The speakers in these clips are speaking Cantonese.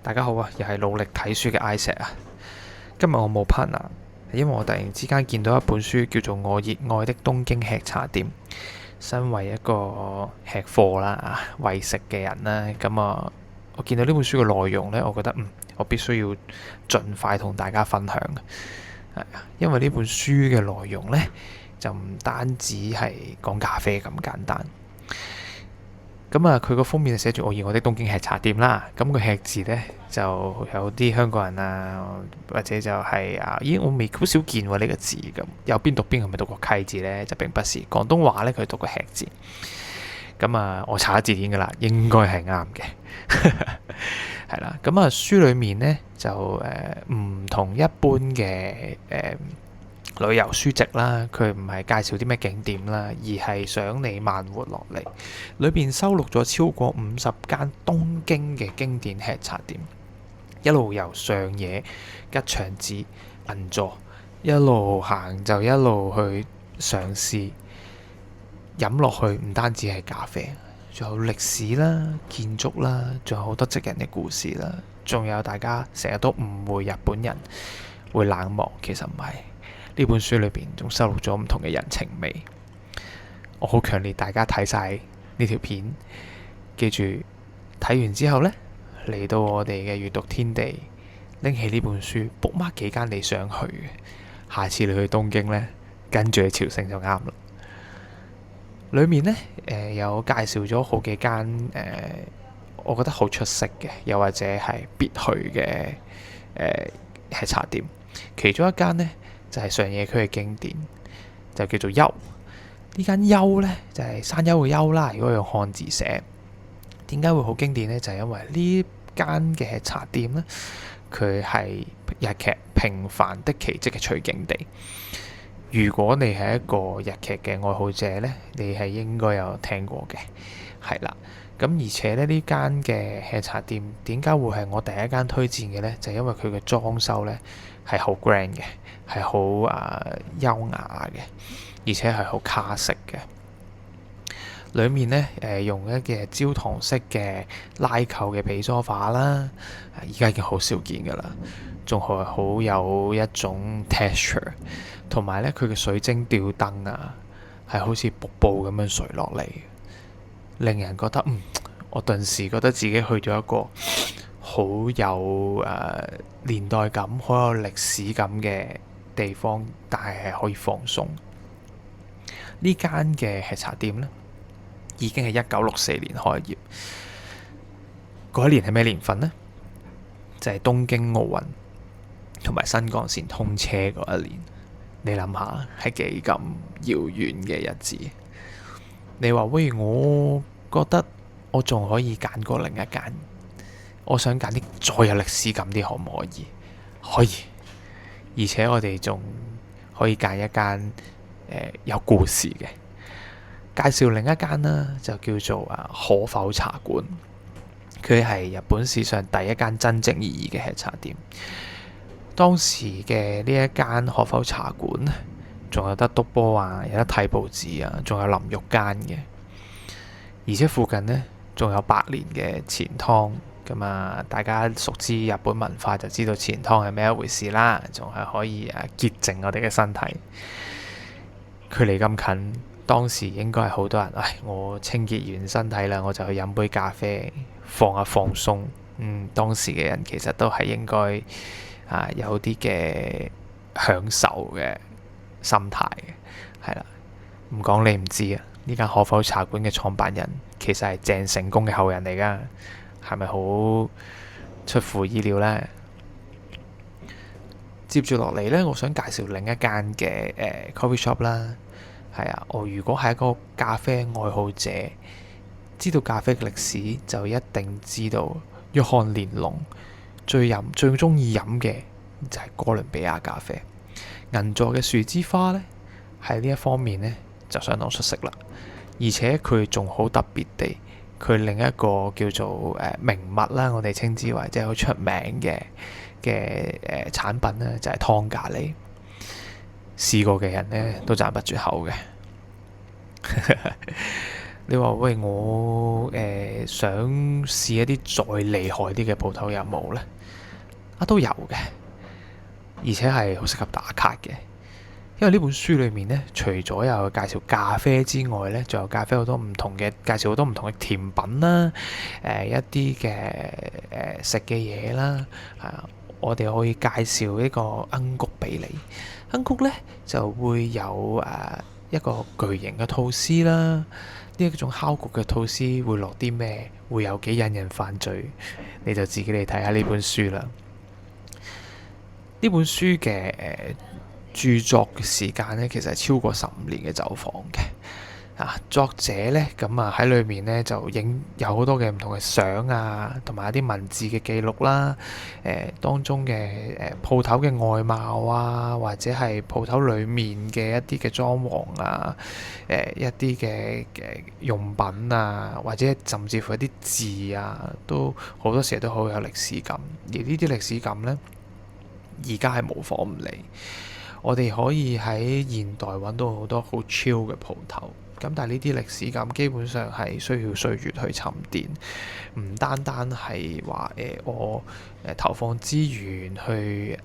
大家好啊，又係努力睇書嘅 Isaac 啊。今日我冇 partner，因為我突然之間見到一本書叫做《我熱愛的東京吃茶店》。身為一個吃貨啦、為食嘅人啦，我見到呢本書嘅內容呢，我覺得我必須要盡快同大家分享。因為呢本書嘅內容呢，就唔單止係講咖啡咁簡單。佢個封面寫住我熱愛的東京吃茶店啦。個吃字呢，就有啲香港人啊，或者就係咦，我未好少見喎呢個字咁。右邊讀邊係咪讀個溪字呢？就並不是廣東話呢，佢讀個吃字。我查下字典噶啦，應該係啱嘅。係啦，書裡面呢，就唔同一般嘅旅遊書籍啦，佢唔係介紹啲咩景點啦，而係想你慢活落嚟。裏邊收錄咗超過50間東京嘅經典吃茶店，一路由上野、吉祥寺、銀座一路行就一路去嘗試飲落去，唔單止係咖啡，仲有歷史啦、建築啦，仲有好多職人嘅故事啦，仲有大家成日都誤會日本人會冷漠，其實唔係。呢本書裏邊仲收錄咗唔同嘅人情味，我好強烈大家睇晒呢條片，記住睇完之後呢，嚟到我哋嘅閱讀天地，拎起呢本書 bookmark 幾間你想去嘅，下次你去東京呢，跟住去朝聖就啱啦。裏面呢，有介紹咗好幾間我覺得好出色嘅，又或者係必去嘅吃茶店，其中一間呢，就係上野區嘅經典，就叫做丘。呢間丘呢，就係山丘嘅丘啦。如果用漢字寫，點解會好經典呢？就係因為呢間嘅茶店呢，佢係日劇《平凡的奇蹟》嘅取景地。如果你係一個日劇嘅愛好者呢，你係應該有聽過嘅，係啦。而且呢間嘅吃茶店點解會係我第一間推薦嘅呢？就係因為佢嘅裝修呢係好 grand 嘅，係好優雅嘅，而且係好卡式嘅。裡面呢，用一嘅焦糖式嘅拉扣嘅皮梳化啦，而家已經好少見㗎啦，仲係好有一種 texture， 同埋呢，佢嘅水晶吊燈啊，係好似瀑布咁樣垂落嚟，令人覺得我頓時覺得自己去咗一個好有年代感、好有歷史感嘅地方，但係可以放鬆。呢間嘅吃茶店呢，已經係1964年開業。嗰一年係咩年份呢？就係東京奧運同埋新幹線通車嗰一年。你諗下係幾咁遙遠嘅日子？你話喂，我覺得我仲可以揀過另一間，我想揀啲再有歷史感啲，可唔可以？可以，而且我哋仲可以揀一間有故事嘅。介紹另一間啦，就叫做可否茶館。佢係日本史上第一間真正意義嘅吃茶店。當時嘅呢一間可否茶館，仲有得篤波啊，有得睇報紙啊，仲有淋浴間嘅。而且附近呢，仲有百年嘅錢湯。大家熟知日本文化就知道錢湯係咩一回事啦，仲係可以潔淨我哋嘅身體。距離咁近，當時應該係好多人，我清潔完身體啦，我就去飲杯咖啡，放下放鬆。當時嘅人其實都係應該有啲嘅享受嘅心態嘅，係啦。唔講你唔知啊，呢間可否茶館嘅創辦人其實係鄭成功嘅後人嚟㗎，係咪好出乎意料呢？接住落嚟呢，我想介紹另一間嘅coffee shop 啦。我如果係一個咖啡愛好者，知道咖啡嘅歷史，就一定知道約翰連龍最中意飲嘅就係哥倫比亞咖啡。銀座嘅樹之花呢，喺呢一方面呢，就相當出色啦，而且佢仲好特別地，佢另一個叫做名物啦，我哋稱之為即係好出名嘅產品呢，就係湯咖喱。試過嘅人呢，都讚不絕口嘅。你話喂，我想試一啲再厲害啲嘅鋪頭有冇呢？都有嘅，而且係好適合打卡嘅。因為呢本書裏面呢，除咗有介紹咖啡之外呢，仲有咖啡好多唔同嘅介紹，好多唔同嘅甜品啦，一啲嘅食嘅嘢啦，係啊，我哋可以介紹呢個鶯谷俾你。鶯谷呢就會有一個巨型嘅吐司啦，呢一種烤焗嘅吐司會落啲咩？會有幾引人犯罪？你就自己嚟睇下呢本書啦。呢本書嘅著作嘅時間咧，其實係超過15年嘅走訪嘅。作者咧咁喺裏面咧就有好多嘅唔同嘅相啊，同埋一啲文字嘅記錄啦。當中嘅鋪頭嘅外貌啊，或者係鋪頭裡面嘅一啲嘅裝潢啊，一啲嘅用品啊，或者甚至乎一啲字啊，都好多時都好有歷史感。而呢啲歷史感咧，而家係模仿唔嚟。我哋可以喺現代揾到好多好 chill 嘅鋪頭，咁但係呢啲歷史感基本上係需要歲月去沉澱，唔單單係話我投放資源去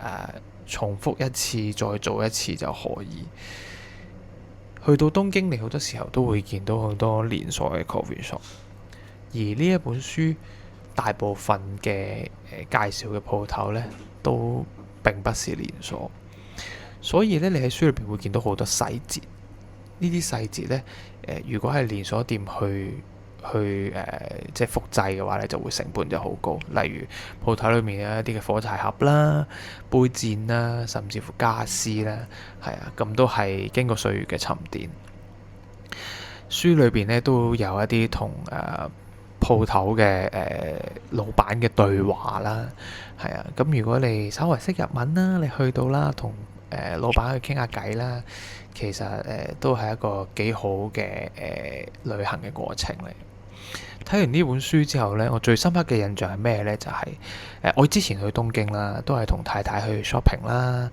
重複一次再做一次就可以。去到東京，你好多時候都會見到好多連鎖嘅 coffee shop，而呢一本書大部分嘅介紹嘅鋪頭呢，都並不是連鎖。所以咧，你喺書裏邊會見到好多細節。呢啲細節咧，如果係連鎖店去即係複製嘅話咧，就會成本就好高。例如鋪頭裏面有一啲嘅火柴盒啦、杯墊啦，甚至乎家私啦，係啊，咁都係經過歲月嘅沉澱。書裏邊咧都有一啲同鋪頭嘅老闆嘅對話啦，係啊。咁如果你稍為識日文啦，你去到啦，同老闆去傾下偈啦，其實都係一個幾好嘅旅行嘅過程嚟。睇完呢本書之後呢，我最深刻嘅印象係咩呢？就係我之前去東京啦，都係同太太去 shopping 啦，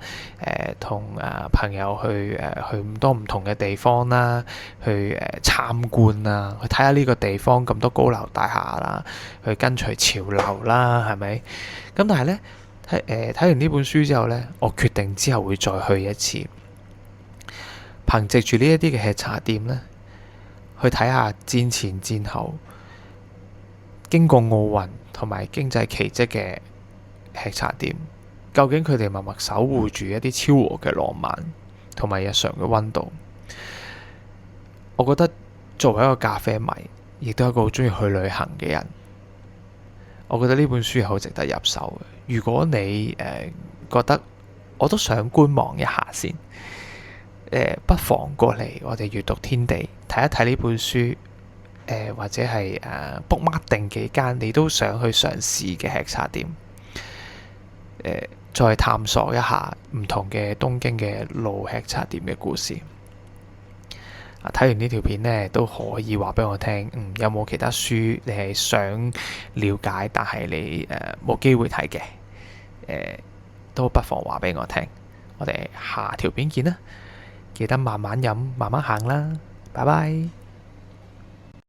同朋友去咁多唔同嘅地方啦，去參觀啦，去睇下呢個地方咁多高樓大廈啦，去跟隨潮流啦，係咪？咁但係呢，睇完呢本書之後呢，我決定之後會再去一次，憑藉住呢一啲嘅吃茶店呢，去睇下戰前戰後經過奧運同埋經濟奇蹟嘅吃茶店，究竟佢哋默默守護住一啲超和嘅浪漫同埋日常嘅溫度。我覺得作為一個咖啡迷，亦都係一個好鍾意去旅行嘅人，我覺得呢本書係好值得入手嘅。如果你覺得我都想觀望一下先，不妨過嚟我哋閱讀天地睇一睇呢本書。或者係book mark 定幾間你都想去嘗試嘅吃茶店，再探索一下唔同嘅東京嘅老吃茶店嘅故事。睇完呢條片呢，都可以話俾我聽，有冇其他書你係想了解，但係你冇機會睇嘅，都不妨話俾我聽。我哋下條片見啦，記得慢慢飲，慢慢行啦，拜拜。